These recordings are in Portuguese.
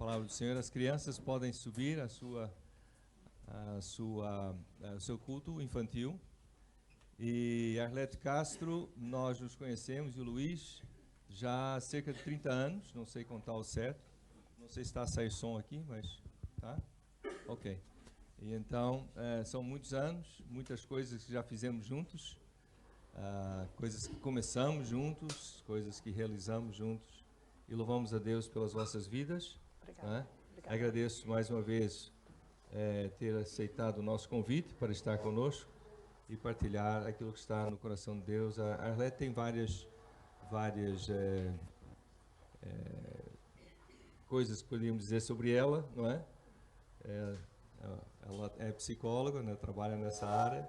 palavra do Senhor. As crianças podem subir ao seu culto infantil. E Arlete Castro, nós nos conhecemos, e o Luiz, já há cerca de 30 anos, não sei contar o certo. Não sei se está a sair som aqui, mas tá? Ok. E então, são muitos anos, muitas coisas que já fizemos juntos, coisas que começamos juntos, coisas que realizamos juntos. E louvamos a Deus pelas vossas vidas. Obrigada. Obrigada. Agradeço mais uma vez ter aceitado o nosso convite para estar conosco e partilhar aquilo que está no coração de Deus. A Arlete tem várias coisas que podíamos dizer sobre ela, não é? Ela é psicóloga, né? Trabalha nessa área,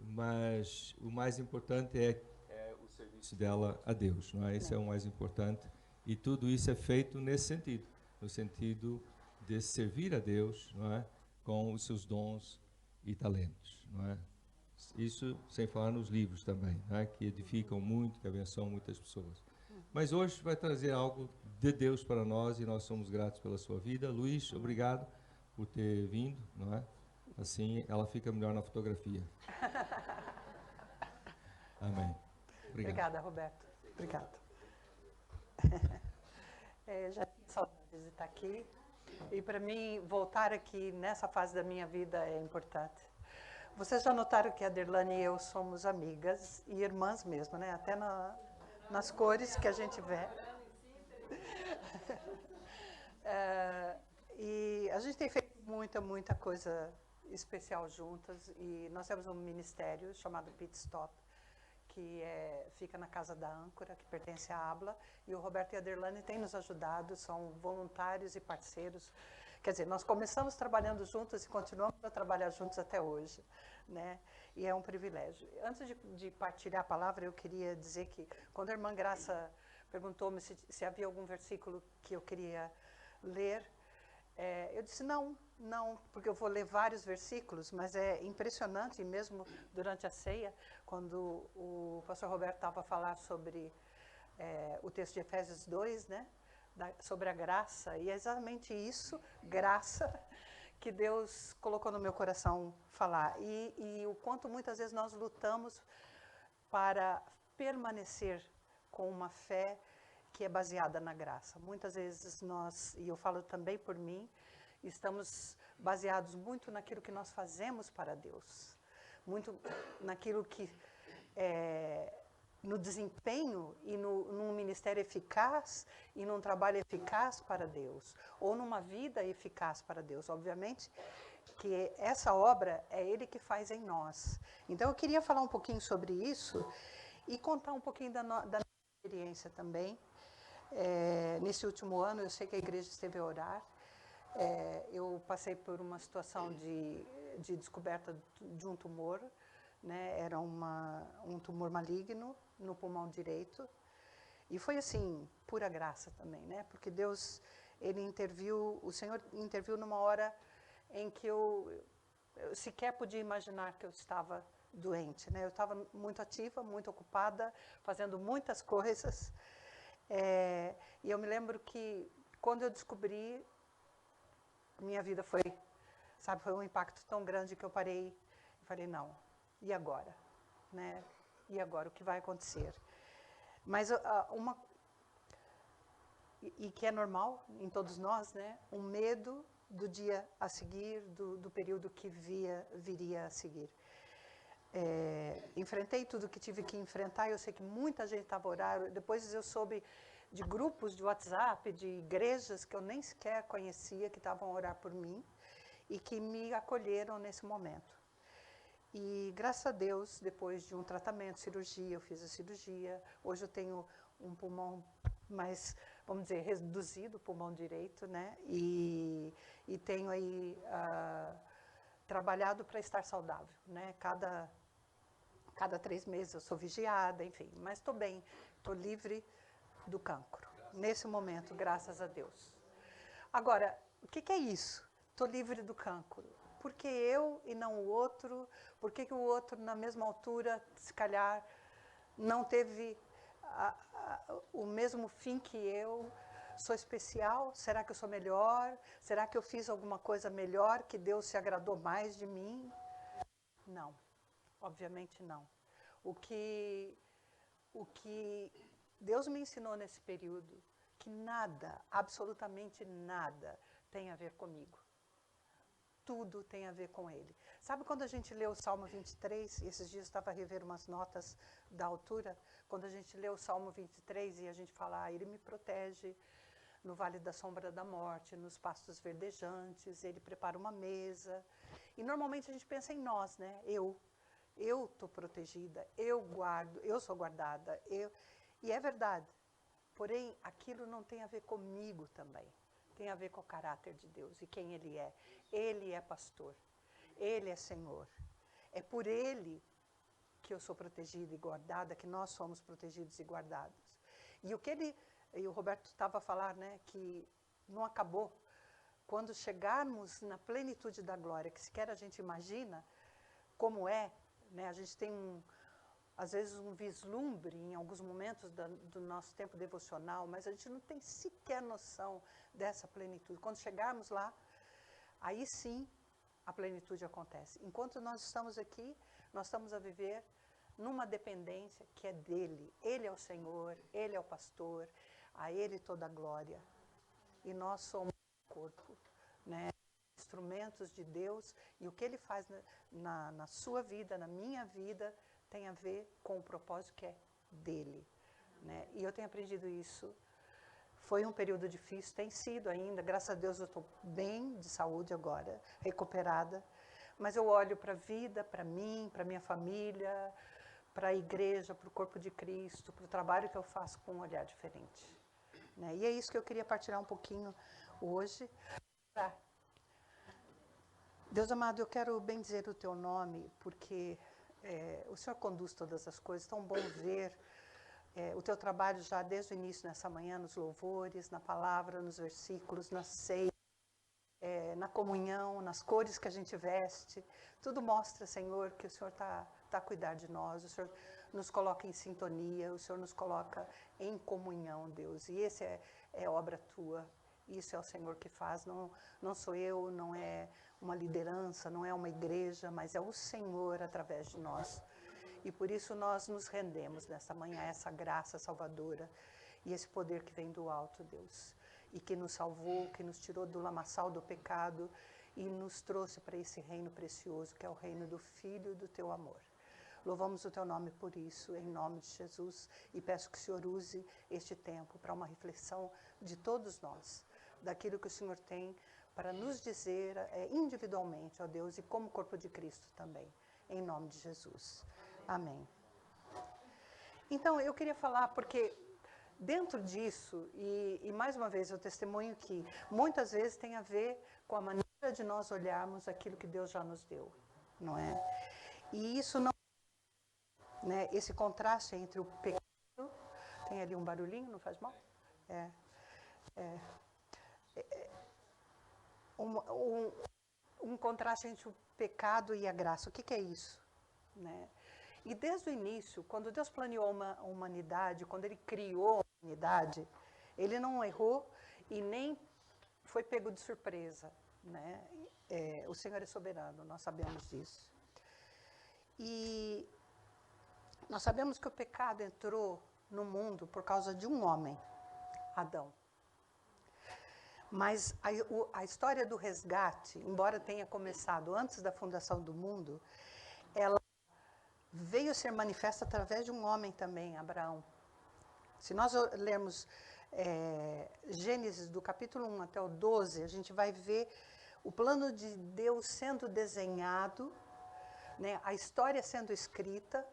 mas o mais importante é o serviço dela a Deus, não é? Isso é o mais importante, e tudo isso é feito nesse sentido, no sentido de servir a Deus, não é? Com os seus dons e talentos, não é? Isso sem falar nos livros também, não é? Que edificam muito, que abençoam muitas pessoas. Mas hoje vai trazer algo de Deus para nós e nós somos gratos pela sua vida. Luiz, obrigado por ter vindo, não é? Assim ela fica melhor na fotografia. Amém. Obrigado. Obrigada, Roberto. Obrigada. Já tinha saudades de estar aqui. E para mim, voltar aqui nessa fase da minha vida é importante. Vocês já notaram que a Derlane e eu somos amigas e irmãs mesmo, né? Até nas cores que a gente vê. E a gente tem feito muita coisa especial juntas. E nós temos um ministério chamado Pit Stop, que fica na Casa da Âncora, que pertence à ABLA, e o Roberto e a Derlane têm nos ajudado, são voluntários e parceiros. Quer dizer, nós começamos trabalhando juntos e continuamos a trabalhar juntos até hoje, né? E é um privilégio. Antes de partilhar a palavra, eu queria dizer que, quando a irmã Graça perguntou-me se havia algum versículo que eu queria ler, eu disse não, porque eu vou ler vários versículos, mas é impressionante, mesmo durante a ceia, quando o pastor Roberto estava a falar sobre o texto de Efésios 2, né, sobre a graça, e é exatamente isso, graça, que Deus colocou no meu coração falar. E o quanto muitas vezes nós lutamos para permanecer com uma fé que é baseada na graça. Muitas vezes nós, e eu falo também por mim, estamos baseados muito naquilo que nós fazemos para Deus, muito naquilo que no desempenho e num ministério eficaz e num trabalho eficaz para Deus, ou numa vida eficaz para Deus. Obviamente que essa obra é Ele que faz em nós. Então eu queria falar um pouquinho sobre isso e contar um pouquinho da minha experiência também. Nesse último ano, eu sei que a igreja esteve a orar. Eu passei por uma situação de descoberta de um tumor, né? Era um tumor maligno no pulmão direito. E foi assim, pura graça também, né? Porque Deus, Ele interviu, o Senhor interviu numa hora em que eu sequer podia imaginar que eu estava doente, né? Eu estava muito ativa, muito ocupada, fazendo muitas coisas. E eu me lembro que quando eu descobri, minha vida foi um impacto tão grande que eu parei e falei, não, e agora? Né? E agora, o que vai acontecer? Mas e que é normal em todos nós, né? Um medo do dia a seguir, do período que viria a seguir. Enfrentei tudo que tive que enfrentar, eu sei que muita gente estava orando, depois eu soube de grupos de WhatsApp, de igrejas que eu nem sequer conhecia, que estavam a orar por mim e que me acolheram nesse momento. E graças a Deus, depois de um tratamento, cirurgia, eu fiz a cirurgia, hoje eu tenho um pulmão mais, vamos dizer, reduzido, pulmão direito, né? E tenho aí trabalhado para estar saudável, né? Cada 3 meses eu sou vigiada, enfim, mas estou bem, estou livre do cancro, nesse momento, graças a Deus. Agora, o que é isso? Estou livre do cancro. Por que eu e não o outro? Por que o outro, na mesma altura, se calhar, não teve o mesmo fim que eu? sou especial? Será que eu sou melhor? Será que eu fiz alguma coisa melhor que Deus se agradou mais de mim? Não, obviamente não. O que Deus me ensinou nesse período, que nada, absolutamente nada, tem a ver comigo. Tudo tem a ver com Ele. Sabe quando a gente lê o Salmo 23, esses dias eu estava a rever umas notas da altura, quando a gente lê o Salmo 23 e a gente fala, Ele me protege no vale da sombra da morte, nos pastos verdejantes, Ele prepara uma mesa. E normalmente a gente pensa em nós, né? Eu estou protegida, eu guardo, eu sou guardada. E é verdade. Porém, aquilo não tem a ver comigo também. Tem a ver com o caráter de Deus e quem Ele é. Ele é pastor. Ele é Senhor. É por Ele que eu sou protegida e guardada, que nós somos protegidos e guardados. E o Roberto estava a falar, né, que não acabou. Quando chegarmos na plenitude da glória, que sequer a gente imagina como é, né, a gente tem às vezes um vislumbre em alguns momentos do nosso tempo devocional, mas a gente não tem sequer noção dessa plenitude. Quando chegarmos lá, aí sim a plenitude acontece. Enquanto nós estamos aqui, nós estamos a viver numa dependência que é dele. Ele é o Senhor, Ele é o pastor, a Ele toda a glória. E nós somos o corpo, né? Instrumentos de Deus, e o que Ele faz na sua vida, na minha vida, tem a ver com o propósito que é dele, né? E eu tenho aprendido isso. Foi um período difícil, tem sido ainda, graças a Deus eu estou bem de saúde agora, recuperada, mas eu olho para a vida, para mim, para minha família, para a igreja, para o corpo de Cristo, para o trabalho que eu faço com um olhar diferente, né? E é isso que eu queria partilhar um pouquinho hoje. Deus amado, eu quero bendizer o teu nome, porque o Senhor conduz todas as coisas. Tão bom ver o teu trabalho já desde o início nessa manhã, nos louvores, na palavra, nos versículos, na ceia, na comunhão, nas cores que a gente veste. Tudo mostra, Senhor, que o Senhor está a cuidar de nós. O Senhor nos coloca em sintonia, o Senhor nos coloca em comunhão, Deus. E esse é obra tua. Isso é o Senhor que faz, não sou eu, não é uma liderança, não é uma igreja, mas é o Senhor através de nós. E por isso nós nos rendemos nessa manhã a essa graça salvadora e esse poder que vem do alto, Deus. E que nos salvou, que nos tirou do lamaçal do pecado e nos trouxe para esse reino precioso, que é o reino do Filho do teu amor. Louvamos o teu nome por isso, em nome de Jesus, e peço que o Senhor use este tempo para uma reflexão de todos nós, daquilo que o Senhor tem para nos dizer individualmente, ó Deus, e como corpo de Cristo também, em nome de Jesus. Amém. Então, eu queria falar, porque dentro disso, e mais uma vez eu testemunho que muitas vezes tem a ver com a maneira de nós olharmos aquilo que Deus já nos deu, não é? E isso não, né, esse contraste entre o pecado, tem ali um barulhinho, não faz mal? Um contraste entre o pecado e a graça. O que é isso? Né? E desde o início, quando Deus planeou a humanidade, quando Ele criou a humanidade, Ele não errou e nem foi pego de surpresa, né? O Senhor é soberano, nós sabemos disso. E nós sabemos que o pecado entrou no mundo por causa de um homem, Adão. Mas a história do resgate, embora tenha começado antes da fundação do mundo, ela veio ser manifesta através de um homem também, Abraão. Se nós lermos Gênesis do capítulo 1 até o 12, a gente vai ver o plano de Deus sendo desenhado, né, a história sendo escrita,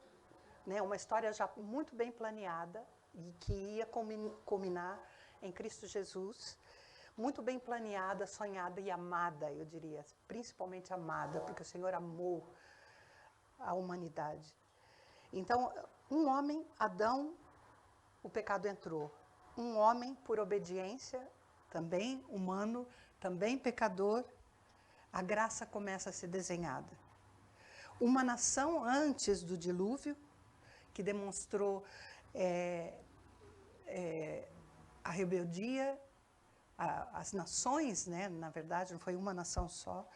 né, uma história já muito bem planeada e que ia culminar em Cristo Jesus, muito bem planeada, sonhada e amada, eu diria, principalmente amada, porque o Senhor amou a humanidade. Então, um homem, Adão, o pecado entrou. Um homem, por obediência, também humano, também pecador, a graça começa a ser desenhada. Uma nação antes do dilúvio, que demonstrou a rebeldia as nações, né, na verdade, não foi uma nação só,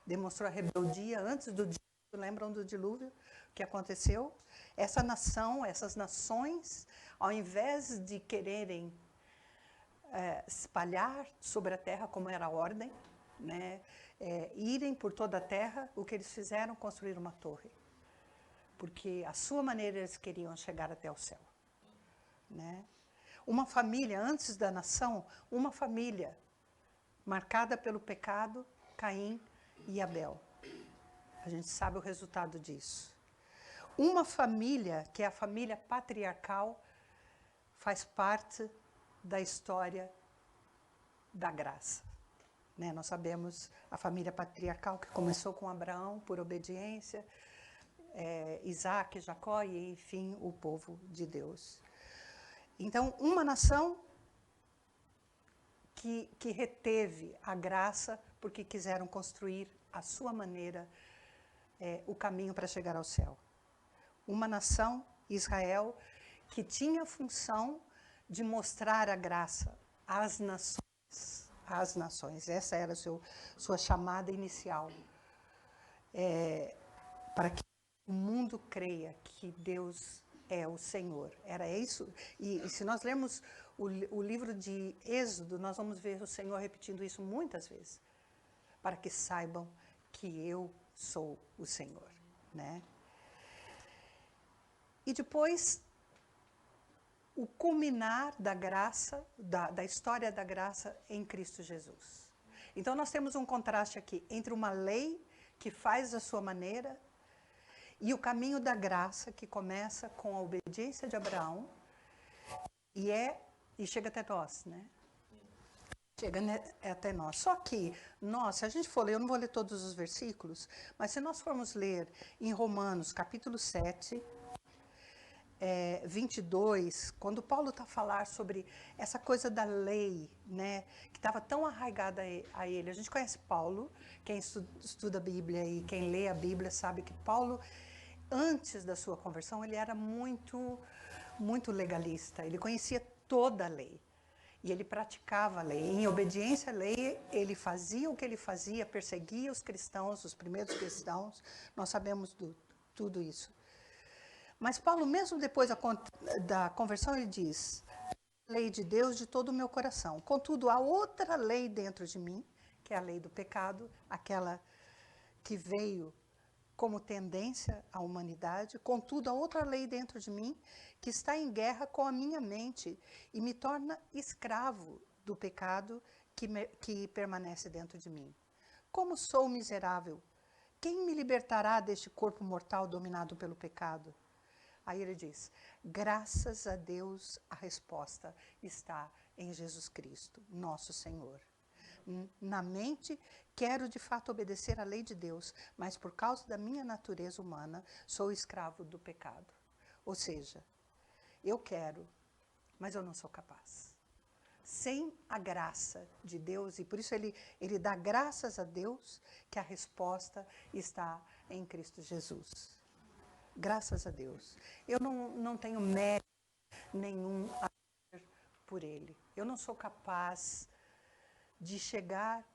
demonstrou a rebeldia antes do dilúvio. Lembram do dilúvio? O que aconteceu? Essa nação, essas nações, ao invés de quererem espalhar sobre a terra como era a ordem, né, irem por toda a terra, o que eles fizeram? Construir uma torre. Porque a sua maneira eles queriam chegar até o céu. Né? Uma família, antes da nação, uma família marcada pelo pecado, Caim e Abel. A gente sabe o resultado disso. Uma família, que é a família patriarcal, faz parte da história da graça. Né? Nós sabemos a família patriarcal que começou com Abraão por obediência, Isaac, Jacó e, enfim, o povo de Deus. Então, uma nação que reteve a graça porque quiseram construir à sua maneira o caminho para chegar ao céu. Uma nação, Israel, que tinha a função de mostrar a graça às nações. Às nações. Essa era a sua chamada inicial. Para que o mundo creia que Deus é o Senhor. Era isso. E se nós lermos o livro de Êxodo, nós vamos ver o Senhor repetindo isso muitas vezes. Para que saibam que eu sou o Senhor. Né? E depois, o culminar da graça, da história da graça em Cristo Jesus. Então, nós temos um contraste aqui entre uma lei que faz da sua maneira e o caminho da graça que começa com a obediência de Abraão e chega até nós, né? Chega até nós. Só que nós, se a gente for ler, eu não vou ler todos os versículos, mas se nós formos ler em Romanos, capítulo 7, 22, quando Paulo está a falar sobre essa coisa da lei, né, que estava tão arraigada a ele. A gente conhece Paulo, quem estuda a Bíblia e quem lê a Bíblia sabe que Paulo, antes da sua conversão, ele era muito legalista. Ele conhecia toda a lei. E ele praticava a lei. Em obediência à lei, ele fazia o que ele fazia, perseguia os cristãos, os primeiros cristãos. Nós sabemos tudo isso. Mas Paulo, mesmo depois da conversão, ele diz: lei de Deus de todo o meu coração. Contudo, há outra lei dentro de mim, que é a lei do pecado, aquela que veio como tendência à humanidade. Contudo, há outra lei dentro de mim que está em guerra com a minha mente e me torna escravo do pecado que permanece dentro de mim. Como sou miserável! Quem me libertará deste corpo mortal dominado pelo pecado? Aí ele diz, graças a Deus a resposta está em Jesus Cristo, nosso Senhor. Na mente, quero de fato obedecer à lei de Deus, mas por causa da minha natureza humana, sou escravo do pecado. Ou seja, eu quero, mas eu não sou capaz. Sem a graça de Deus, e por isso ele dá graças a Deus que a resposta está em Cristo Jesus. Graças a Deus. Eu não tenho mérito nenhum a ter por Ele. Eu não sou capaz de chegar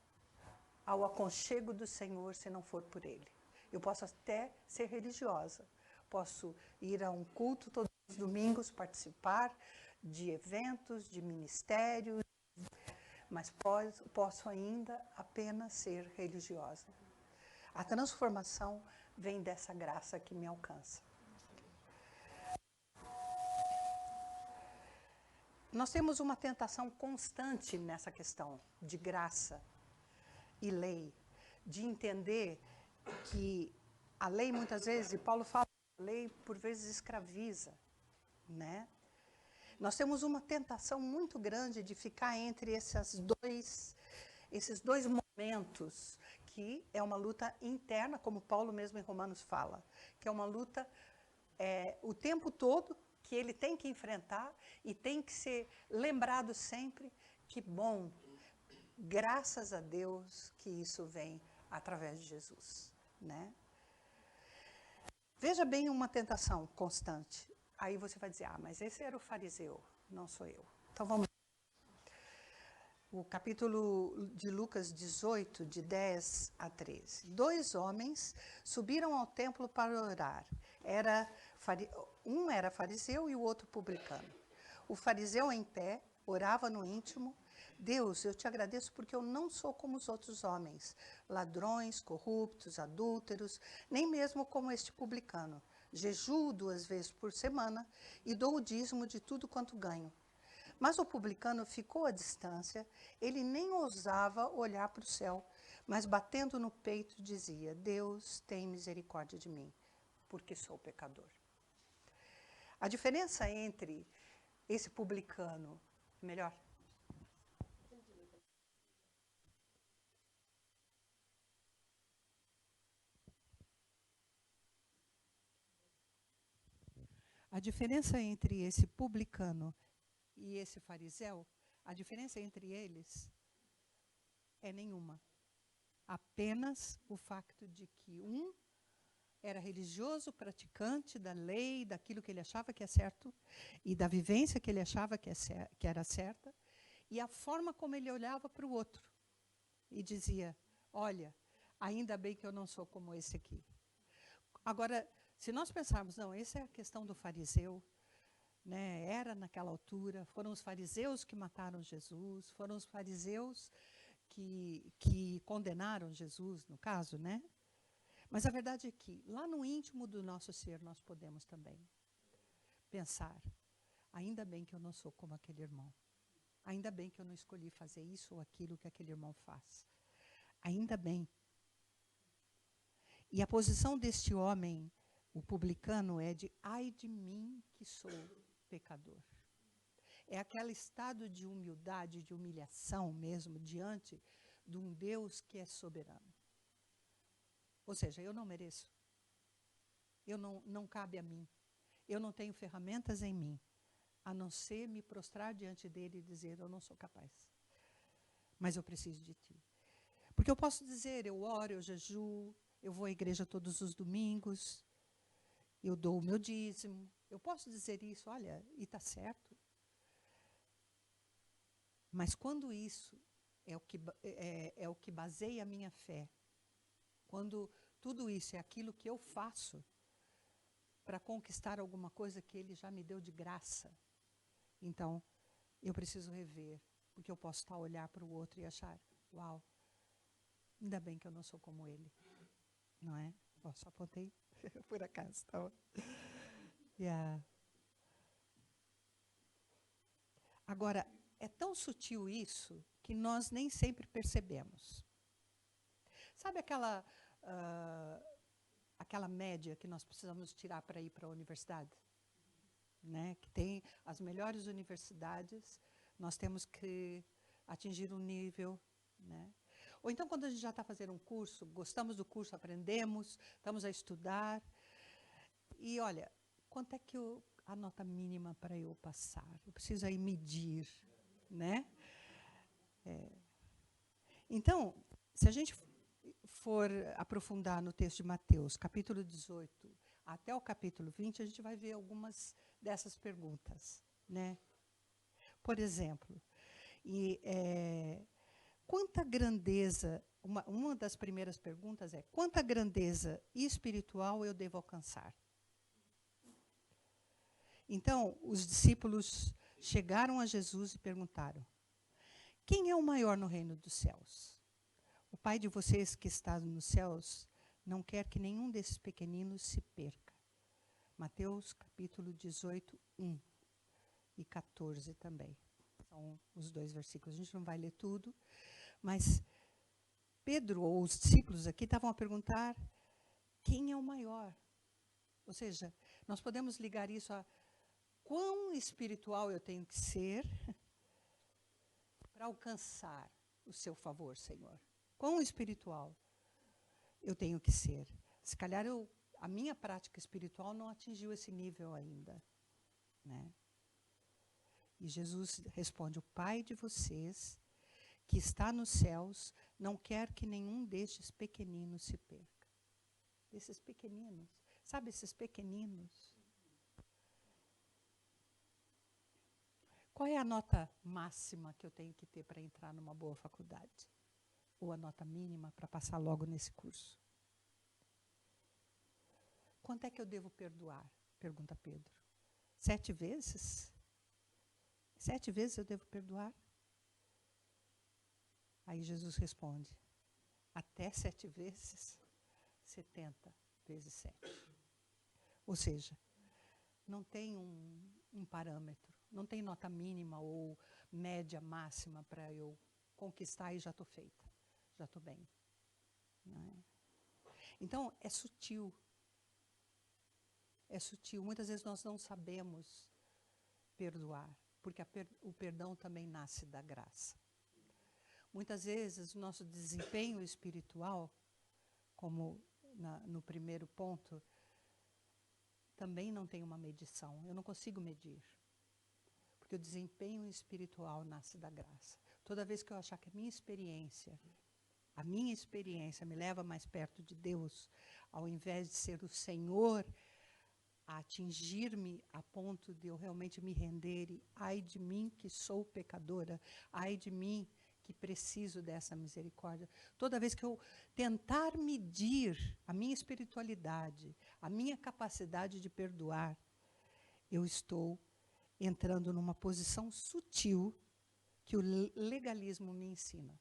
ao aconchego do Senhor se não for por Ele. Eu posso até ser religiosa. Posso ir a um culto todos os domingos, participar de eventos, de ministérios, mas posso ainda apenas ser religiosa. A transformação vem dessa graça que me alcança. Nós temos uma tentação constante nessa questão de graça e lei, de entender que a lei muitas vezes, e Paulo fala, a lei por vezes escraviza, né? Nós temos uma tentação muito grande de ficar entre esses dois momentos, que é uma luta interna, como Paulo mesmo em Romanos fala, que é uma luta o tempo todo, que ele tem que enfrentar e tem que ser lembrado sempre que, bom, graças a Deus que isso vem através de Jesus, né? Veja bem uma tentação constante. Aí você vai dizer, mas esse era o fariseu, não sou eu. Então vamos. o capítulo de Lucas 18, de 10 a 13. 2 homens subiram ao templo para orar. Um era fariseu e o outro publicano. O fariseu, em pé, orava no íntimo: Deus, eu te agradeço porque eu não sou como os outros homens, ladrões, corruptos, adúlteros, nem mesmo como este publicano. Jejuo 2 vezes por semana e dou o dízimo de tudo quanto ganho. Mas o publicano ficou à distância, ele nem ousava olhar para o céu, mas batendo no peito dizia: Deus, tem misericórdia de mim, porque sou pecador. A diferença entre esse publicano, melhor? A diferença entre esse publicano e esse fariseu, a diferença entre eles é nenhuma. Apenas o facto de que um era religioso, praticante da lei, daquilo que ele achava que é certo, e da vivência que ele achava que era certa, e a forma como ele olhava para o outro e dizia: olha, ainda bem que eu não sou como esse aqui. Agora, se nós pensarmos, não, essa é a questão do fariseu, né? Era naquela altura, foram os fariseus que mataram Jesus, foram os fariseus que condenaram Jesus, no caso, né? Mas a verdade é que, lá no íntimo do nosso ser, nós podemos também pensar: ainda bem que eu não sou como aquele irmão. Ainda bem que eu não escolhi fazer isso ou aquilo que aquele irmão faz. Ainda bem. E a posição deste homem, o publicano, é de: ai de mim que sou pecador. É aquele estado de humildade, de humilhação mesmo, diante de um Deus que é soberano. Ou seja, eu não mereço. Não cabe a mim. Eu não tenho ferramentas em mim, a não ser me prostrar diante dele e dizer: eu não sou capaz. Mas eu preciso de ti. Porque eu posso dizer: eu oro, eu jejuo, eu vou à igreja todos os domingos, eu dou o meu dízimo. Eu posso dizer isso, olha, e está certo. Mas quando isso é o que baseia a minha fé, quando tudo isso é aquilo que eu faço para conquistar alguma coisa que ele já me deu de graça, então eu preciso rever, porque eu posso estar a olhar para o outro e achar: uau, ainda bem que eu não sou como ele, não é? Só apontei por acaso. Tá? Yeah. Agora, é tão sutil isso que nós nem sempre percebemos. Sabe aquela média que nós precisamos tirar para ir para a universidade? Né? Que tem as melhores universidades, nós temos que atingir um nível. Né? Ou então, quando a gente já está fazendo um curso, gostamos do curso, aprendemos, estamos a estudar. E olha, quanto é que a nota mínima para eu passar? Eu preciso aí medir. Né? Então, se a gente for aprofundar no texto de Mateus, capítulo 18, até o capítulo 20, a gente vai ver algumas dessas perguntas. Né? Por exemplo, quanta grandeza, uma das primeiras perguntas é: quanta grandeza espiritual eu devo alcançar? Então, os discípulos chegaram a Jesus e perguntaram: quem é o maior no reino dos céus? O Pai de vocês que está nos céus não quer que nenhum desses pequeninos se perca. Mateus capítulo 18, 1 e 14 também. São os 2 versículos. A gente não vai ler tudo, mas Pedro, ou os discípulos aqui, estavam a perguntar: quem é o maior? Ou seja, nós podemos ligar isso a quão espiritual eu tenho que ser para alcançar o seu favor, Senhor. Quão espiritual eu tenho que ser. Se calhar a minha prática espiritual não atingiu esse nível ainda. Né? E Jesus responde: o Pai de vocês, que está nos céus, não quer que nenhum destes pequeninos se perca. Desses pequeninos. Sabe esses pequeninos? Qual é a nota máxima que eu tenho que ter para entrar numa boa faculdade? Ou a nota mínima para passar logo nesse curso? Quanto é que eu devo perdoar? Pergunta Pedro. 7 vezes? 7 vezes eu devo perdoar? Aí Jesus responde, até 7 vezes, 70 vezes 7. Ou seja, não tem um parâmetro, não tem nota mínima ou média máxima para eu conquistar e já estou feita, já estou bem. Não é? Então, é sutil. É sutil. Muitas vezes nós não sabemos perdoar, porque o perdão também nasce da graça. Muitas vezes o nosso desempenho espiritual, como no primeiro ponto, também não tem uma medição. Eu não consigo medir. Porque o desempenho espiritual nasce da graça. Toda vez que eu achar que a minha experiência me leva mais perto de Deus, ao invés de ser o Senhor a atingir-me a ponto de eu realmente me render e ai de mim que sou pecadora, ai de mim que preciso dessa misericórdia. Toda vez que eu tentar medir a minha espiritualidade, a minha capacidade de perdoar, eu estou entrando numa posição sutil que o legalismo me ensina.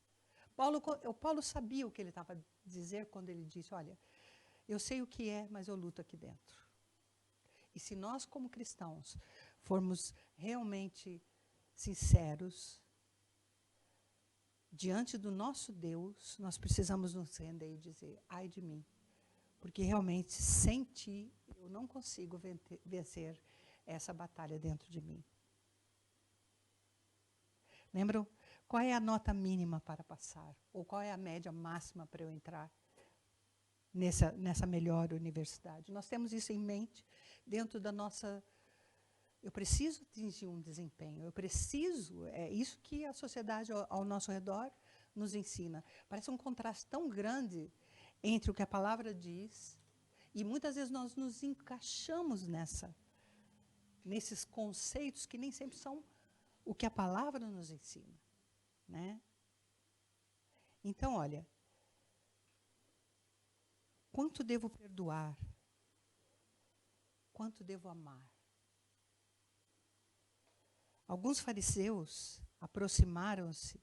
Paulo sabia o que ele estava a dizer quando ele disse, olha, eu sei o que é, mas eu luto aqui dentro. E se nós, como cristãos, formos realmente sinceros diante do nosso Deus, nós precisamos nos render e dizer, ai de mim, porque realmente, sem ti, eu não consigo vencer essa batalha dentro de mim. Lembram? Qual é a nota mínima para passar? Ou qual é a média máxima para eu entrar nessa melhor universidade? Nós temos isso em mente dentro da nossa... Eu preciso atingir um desempenho, é isso que a sociedade ao nosso redor nos ensina. Parece um contraste tão grande entre o que a palavra diz e muitas vezes nós nos encaixamos nesses conceitos que nem sempre são o que a palavra nos ensina, né? Então, olha, quanto devo perdoar? Quanto devo amar? Alguns fariseus aproximaram-se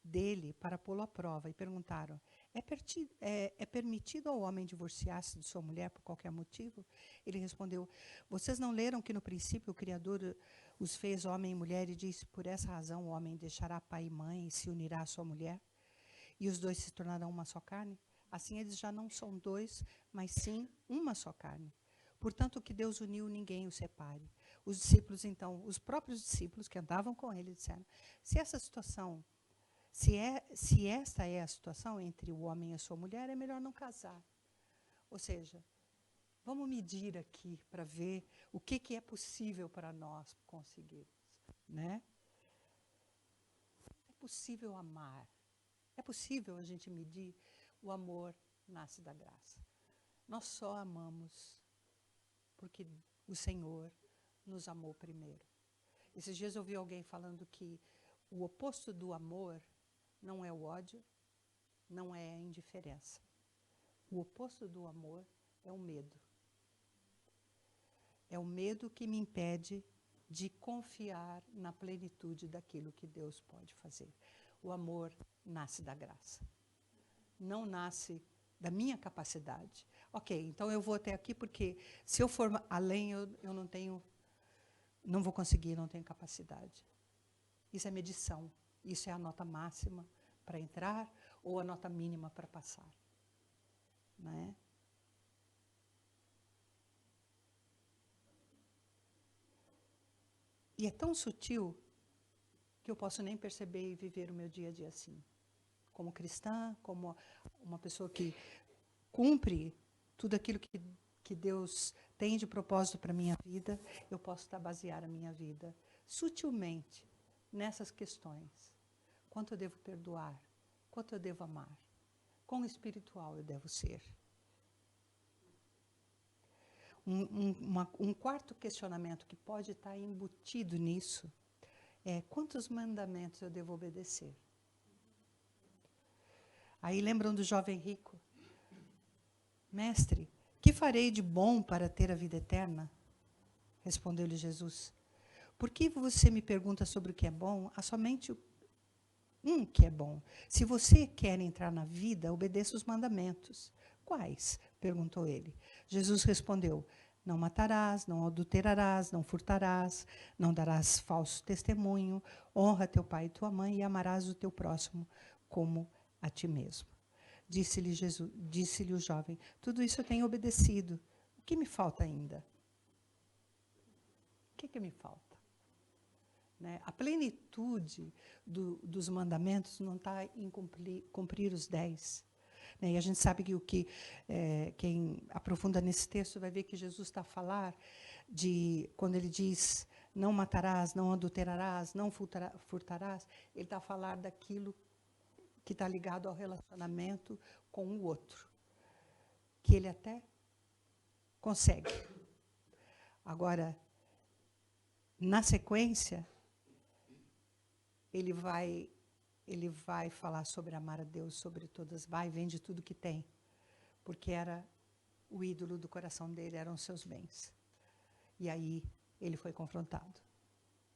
dele para pô-lo à prova e perguntaram, é permitido ao homem divorciar-se de sua mulher por qualquer motivo? Ele respondeu, vocês não leram que no princípio o Criador os fez homem e mulher e disse, por essa razão o homem deixará pai e mãe e se unirá à sua mulher? E os dois se tornarão uma só carne? Assim eles já não são dois, mas sim uma só carne. Portanto, o que Deus uniu, ninguém o separe. Os discípulos, então, os próprios discípulos que andavam com ele, disseram, se essa esta é a situação entre o homem e a sua mulher, é melhor não casar. Ou seja, vamos medir aqui para ver o que é possível para nós conseguirmos, né? É possível amar. É possível a gente medir. O amor nasce da graça. Nós só amamos porque o Senhor nos amou primeiro. Esses dias eu ouvi alguém falando que o oposto do amor não é o ódio, não é a indiferença. O oposto do amor é o medo. É o medo que me impede de confiar na plenitude daquilo que Deus pode fazer. O amor nasce da graça. Não nasce da minha capacidade. Ok, então eu vou até aqui porque se eu for além, eu não vou conseguir, não tenho capacidade. Isso é medição. Isso é a nota máxima para entrar ou a nota mínima para passar. Né? E é tão sutil que eu posso nem perceber e viver o meu dia a dia assim. Como cristã, como uma pessoa que cumpre tudo aquilo que Deus tem de propósito para a minha vida, eu posso basear a minha vida sutilmente nessas questões. Quanto eu devo perdoar? Quanto eu devo amar? Quão espiritual eu devo ser? Um quarto questionamento que pode estar embutido nisso quantos mandamentos eu devo obedecer? Aí lembram do jovem rico? Mestre, que farei de bom para ter a vida eterna? Respondeu-lhe Jesus. Por que você me pergunta sobre o que é bom? Há somente um que é bom. Se você quer entrar na vida, obedeça os mandamentos. Quais? Perguntou ele. Jesus respondeu: não matarás, não adulterarás, não furtarás, não darás falso testemunho, honra teu pai e tua mãe e amarás o teu próximo como a ti mesmo. Disse-lhe o jovem: tudo isso eu tenho obedecido. O que me falta ainda? O que me falta? Né? A plenitude dos mandamentos não está em cumprir os 10. Né? E a gente sabe que quem aprofunda nesse texto vai ver que Jesus está a falar quando ele diz não matarás, não adulterarás, não furtarás, ele está a falar daquilo que está ligado ao relacionamento com o outro, que ele até consegue. Agora, na sequência, ele vai falar sobre amar a Deus sobre todas, vende tudo que tem, porque era o ídolo do coração dele, eram os seus bens. E aí ele foi confrontado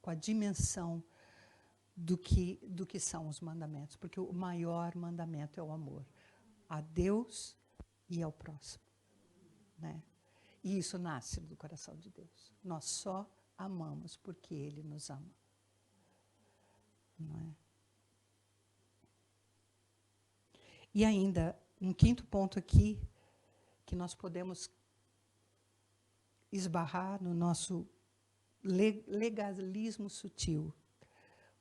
com a dimensão do que são os mandamentos, porque o maior mandamento é o amor a Deus e ao próximo, né? E isso nasce do coração de Deus. Nós só amamos porque Ele nos ama, não é? E ainda, um quinto ponto aqui, que nós podemos esbarrar no nosso legalismo sutil.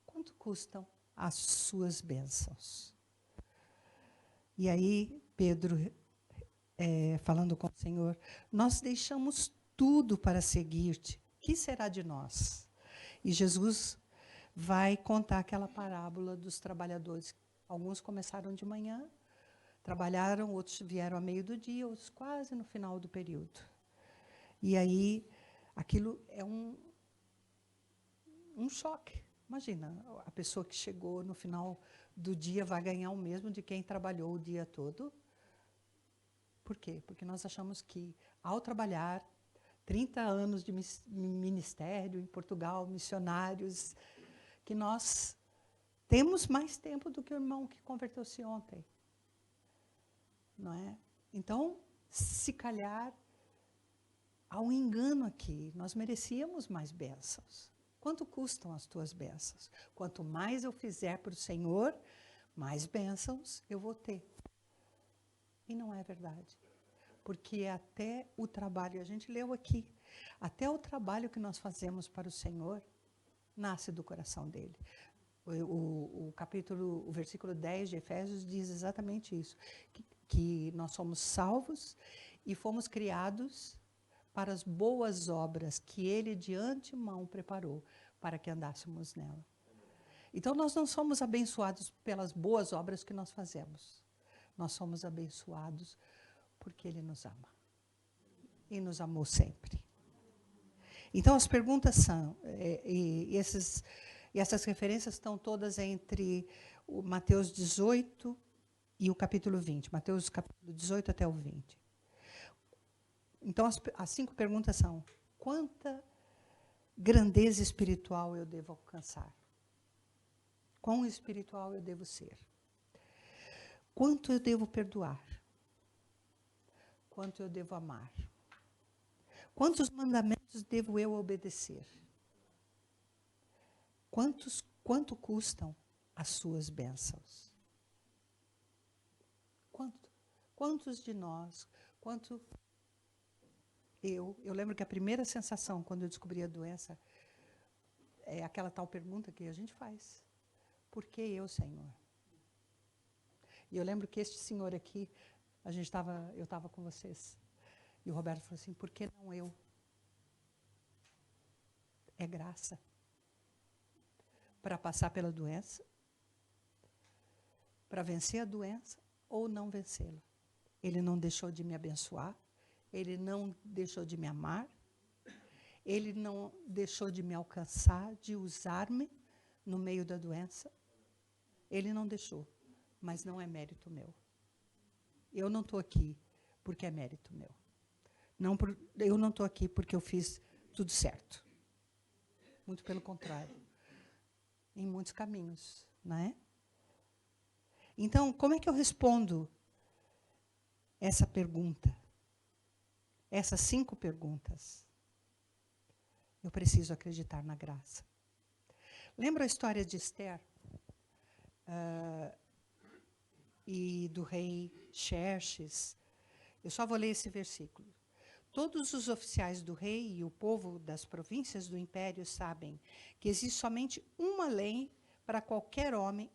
Quanto custam as suas bênçãos? E aí, Pedro, falando com o Senhor, nós deixamos tudo para seguir-te. Que será de nós? E Jesus vai contar aquela parábola dos trabalhadores. Alguns começaram de manhã, trabalharam, outros vieram ao meio do dia, outros quase no final do período. E aí, aquilo é um choque. Imagina, a pessoa que chegou no final do dia vai ganhar o mesmo de quem trabalhou o dia todo. Por quê? Porque nós achamos que, ao trabalhar 30 anos de ministério em Portugal, missionários, que nós temos mais tempo do que o irmão que converteu-se ontem. Não é? Então, se calhar, há um engano aqui. Nós merecíamos mais bênçãos. Quanto custam as tuas bênçãos? Quanto mais eu fizer para o Senhor, mais bênçãos eu vou ter. E não é verdade. Porque até o trabalho, a gente leu aqui, até o trabalho que nós fazemos para o Senhor, nasce do coração dele. O versículo 10 de Efésios diz exatamente isso, que nós somos salvos e fomos criados para as boas obras que ele de antemão preparou para que andássemos nela. Então, nós não somos abençoados pelas boas obras que nós fazemos. Nós somos abençoados porque ele nos ama. E nos amou sempre. Então, as perguntas são, essas referências estão todas entre o Mateus 18 e o capítulo 20. Mateus capítulo 18 até o 20. Então, as 5 perguntas são: quanta grandeza espiritual eu devo alcançar? Quão espiritual eu devo ser? Quanto eu devo perdoar? Quanto eu devo amar? Quantos mandamentos devo eu obedecer? Quanto custam as suas bênçãos? Quantos de nós, eu lembro que a primeira sensação quando eu descobri a doença é aquela tal pergunta que a gente faz: por que eu, Senhor? E eu lembro que este senhor aqui, eu estava com vocês, e o Roberto falou assim: por que não eu? É graça para passar pela doença, para vencer a doença ou não vencê-la. Ele não deixou de me abençoar, ele não deixou de me amar, ele não deixou de me alcançar, de usar-me, no meio da doença? Ele não deixou, mas não é mérito meu. Eu não estou aqui porque é mérito meu. Eu não estou aqui porque eu fiz tudo certo. Muito pelo contrário. Em muitos caminhos, não é? Então, como é que eu respondo essa pergunta? Essas 5 perguntas. Eu preciso acreditar na graça. Lembra a história de Esther? E do rei Xerxes? Eu só vou ler esse versículo. Todos os oficiais do rei e o povo das províncias do império sabem que existe somente uma lei para qualquer homem,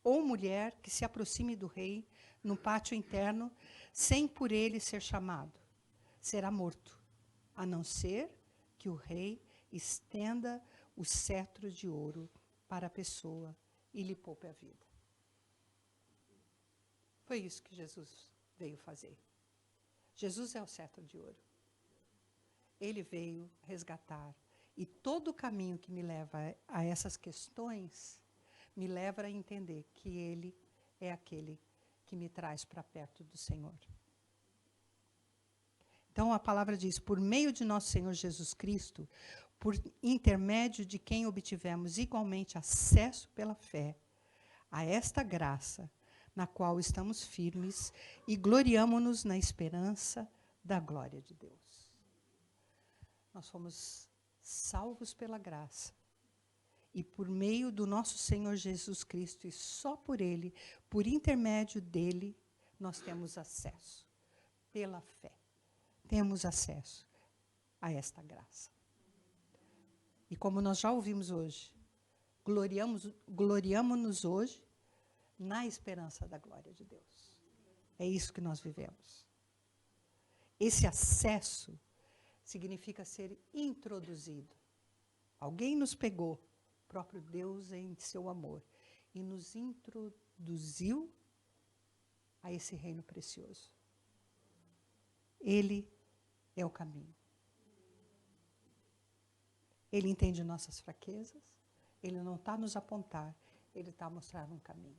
ou mulher que se aproxime do rei no pátio interno, sem por ele ser chamado. Será morto, a não ser que o rei estenda o cetro de ouro para a pessoa e lhe poupe a vida. Foi isso que Jesus veio fazer. Jesus é o cetro de ouro. Ele veio resgatar. E todo o caminho que me leva a essas questões, me leva a entender que Ele é aquele que me traz para perto do Senhor. Então a palavra diz, por meio de nosso Senhor Jesus Cristo, por intermédio de quem obtivemos igualmente acesso pela fé a esta graça, na qual estamos firmes e gloriamo-nos na esperança da glória de Deus. Nós fomos salvos pela graça. E por meio do nosso Senhor Jesus Cristo, e só por Ele, por intermédio dEle, nós temos acesso. Pela fé, temos acesso a esta graça. E como nós já ouvimos hoje, gloriamo-nos hoje na esperança da glória de Deus. É isso que nós vivemos. Esse acesso significa ser introduzido. Alguém nos pegou, o próprio Deus em seu amor, e nos introduziu a esse reino precioso. Ele é o caminho. Ele entende nossas fraquezas, ele não está a nos apontar, ele está a mostrar um caminho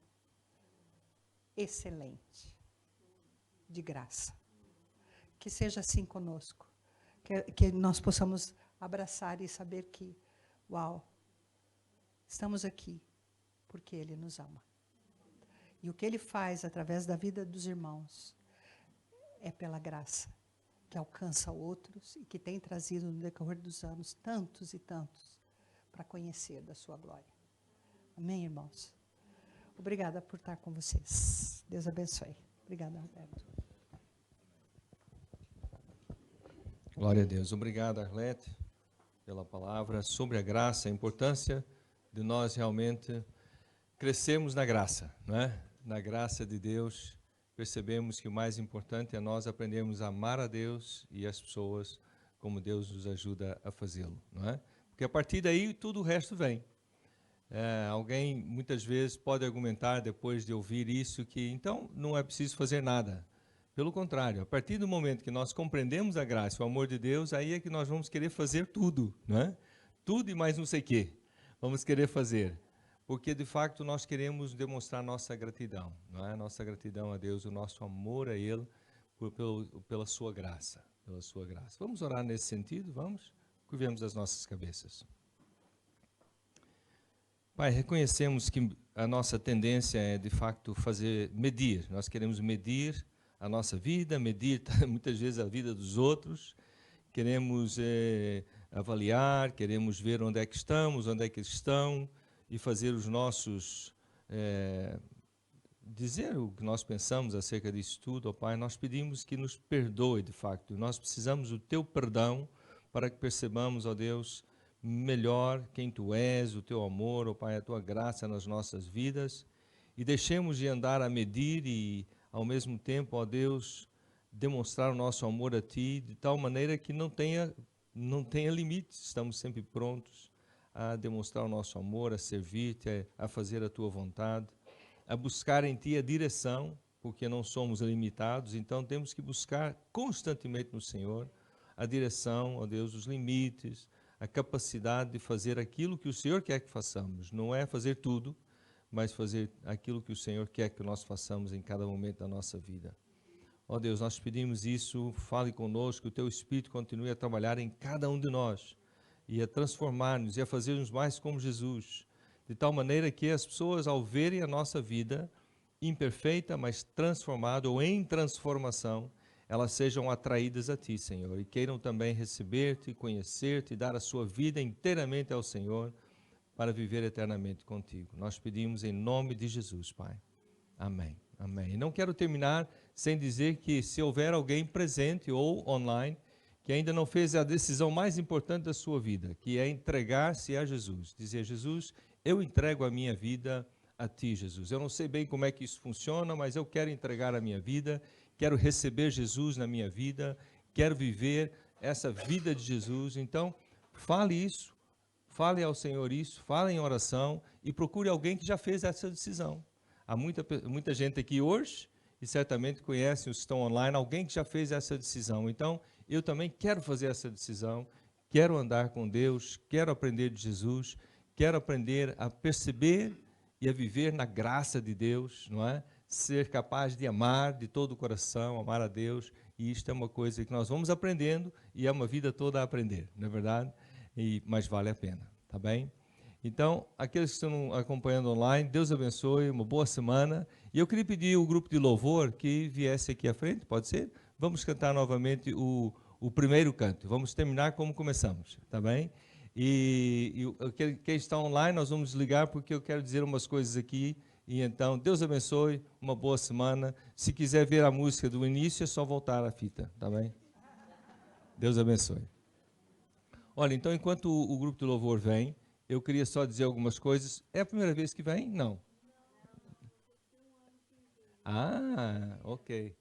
excelente, de graça. Que seja assim conosco, que nós possamos abraçar e saber que, uau, estamos aqui porque Ele nos ama. E o que Ele faz através da vida dos irmãos é pela graça, que alcança outros e que tem trazido no decorrer dos anos tantos e tantos para conhecer da sua glória. Amém, irmãos? Obrigada por estar com vocês. Deus abençoe. Obrigada, Roberto. Glória a Deus. Obrigado, Arlete, pela palavra sobre a graça, a importância de nós realmente crescermos na graça, não é? Na graça de Deus, percebemos que o mais importante é nós aprendermos a amar a Deus e as pessoas como Deus nos ajuda a fazê-lo, não é? Porque a partir daí tudo o resto vem. Alguém muitas vezes pode argumentar depois de ouvir isso que então não é preciso fazer nada. Pelo contrário, a partir do momento que nós compreendemos a graça, o amor de Deus, aí é que nós vamos querer fazer tudo, né? Tudo e mais não sei o quê. Vamos querer fazer. Porque, de fato, nós queremos demonstrar nossa gratidão, não é? Nossa gratidão a Deus, o nosso amor a Ele, pela sua graça. Pela sua graça. Vamos orar nesse sentido? Vamos? Curvemos as nossas cabeças. Pai, reconhecemos que a nossa tendência é, de facto, medir. Nós queremos medir a nossa vida, medir muitas vezes a vida dos outros. Queremos avaliar, queremos ver onde é que estamos, onde é que eles estão, e fazer os nossos... dizer o que nós pensamos acerca disso tudo, ó Pai. Nós pedimos que nos perdoe, de facto. Nós precisamos do Teu perdão para que percebamos, ó Deus, melhor quem Tu és, o Teu amor, ó Pai, a Tua graça nas nossas vidas, e deixemos de andar a medir e, ao mesmo tempo, ó Deus, demonstrar o nosso amor a Ti, de tal maneira que não tenha limites. Estamos sempre prontos a demonstrar o nosso amor, a servir-Te, a fazer a Tua vontade, a buscar em Ti a direção, porque não somos limitados, então temos que buscar constantemente no Senhor a direção, ó Deus, os limites, a capacidade de fazer aquilo que o Senhor quer que façamos. Não é fazer tudo, mas fazer aquilo que o Senhor quer que nós façamos em cada momento da nossa vida. Ó Deus, nós pedimos isso, fale conosco, que o Teu Espírito continue a trabalhar em cada um de nós e a transformar-nos e a fazer-nos mais como Jesus, de tal maneira que as pessoas, ao verem a nossa vida imperfeita, mas transformada ou em transformação, elas sejam atraídas a Ti, Senhor, e queiram também receber-te, conhecer-te, dar a sua vida inteiramente ao Senhor, para viver eternamente contigo. Nós pedimos em nome de Jesus, Pai. Amém. Amém. E não quero terminar sem dizer que se houver alguém presente ou online que ainda não fez a decisão mais importante da sua vida, que é entregar-se a Jesus. Dizer, Jesus, eu entrego a minha vida a Ti, Jesus. Eu não sei bem como é que isso funciona, mas eu quero entregar a minha vida, quero receber Jesus na minha vida, quero viver essa vida de Jesus. Então, fale isso. Fale ao Senhor isso, fale em oração e procure alguém que já fez essa decisão. Há muita gente aqui hoje e certamente conhecem os que estão online, alguém que já fez essa decisão. Então, eu também quero fazer essa decisão, quero andar com Deus, quero aprender de Jesus, quero aprender a perceber e a viver na graça de Deus, não é? Ser capaz de amar de todo o coração, amar a Deus, e isto é uma coisa que nós vamos aprendendo e é uma vida toda a aprender, não é verdade? Mas vale a pena, tá bem? Então, aqueles que estão acompanhando online, Deus abençoe, uma boa semana. E eu queria pedir ao grupo de louvor que viesse aqui à frente, pode ser? Vamos cantar novamente o primeiro canto. Vamos terminar como começamos, tá bem? E quem está online, nós vamos desligar porque eu quero dizer umas coisas aqui. E então, Deus abençoe, uma boa semana. Se quiser ver a música do início, é só voltar a fita, tá bem? Deus abençoe. Olha, então, enquanto o grupo de louvor vem, eu queria só dizer algumas coisas. É a primeira vez que vem? Não. Ah, ok.